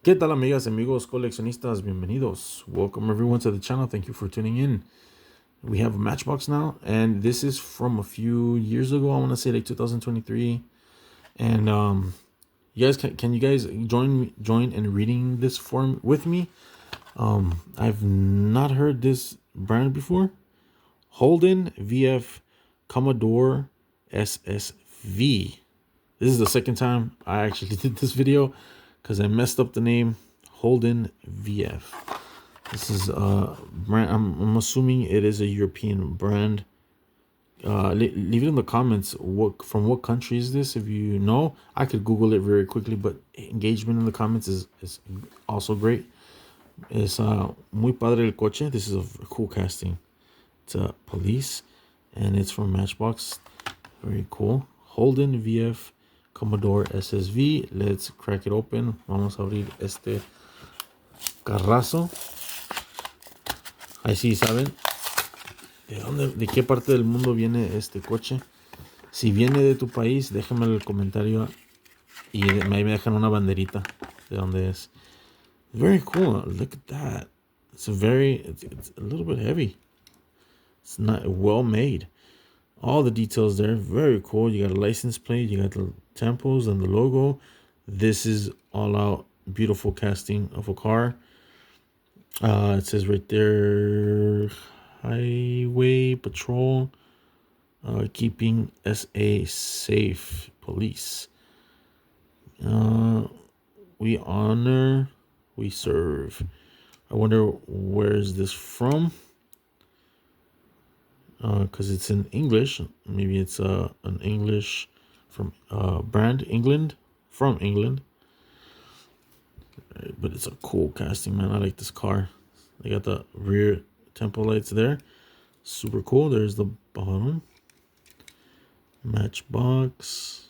¿Qué tal, amigas y amigos coleccionistas? Bienvenidos. Welcome everyone to the channel. Thank you for tuning in. We have a Matchbox now, and this is from a few years ago. I want to say like 2023. And you guys can you guys join in reading this form with me? I've not heard this brand before. Holden VF Commodore SSV. This is the second time I actually did this video because I messed up the name. Holden VF. This is a brand. I'm assuming it is a European brand. Leave it in the comments. From what country is this? If you know, I could Google it very quickly. But engagement in the comments is also great. Es muy padre el coche. This is a cool casting. It's a police, and it's from Matchbox. Very cool. Holden VF Commodore SSV. Let's crack it open. Vamos a abrir este carrazo. Ahí sí saben de qué parte del mundo viene este coche. Si viene de tu país, déjame en el comentario y me dejan una banderita de dónde es. Very cool. Look at that. It's a little bit heavy. It's not well made. All the details there, very cool. You got a license plate, you got the tempos and the logo. This is all out beautiful casting of a car. It says right there, Highway Patrol, keeping SA safe, police. We honor, we serve. I wonder where is this from? Because it's in English. Maybe it's an English from brand England, from England. But it's a cool casting, man. I like this car. They got the rear tempo lights there. Super cool. There's the bottom. Matchbox.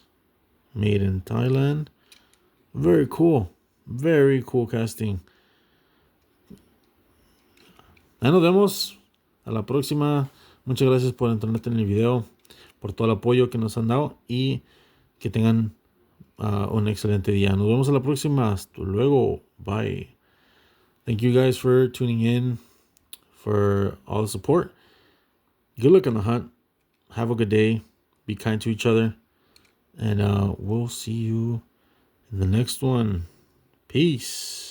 Made in Thailand. Very cool. Very cool casting. Ahí nos vemos. A la próxima. Muchas gracias por entretenerte en el video, por todo el apoyo que nos han dado y que tengan un excelente día. Nos vemos a la próxima. Hasta luego. Bye. Thank you guys for tuning in, for all the support. Good luck on the hunt. Have a good day. Be kind to each other. And we'll see you in the next one. Peace.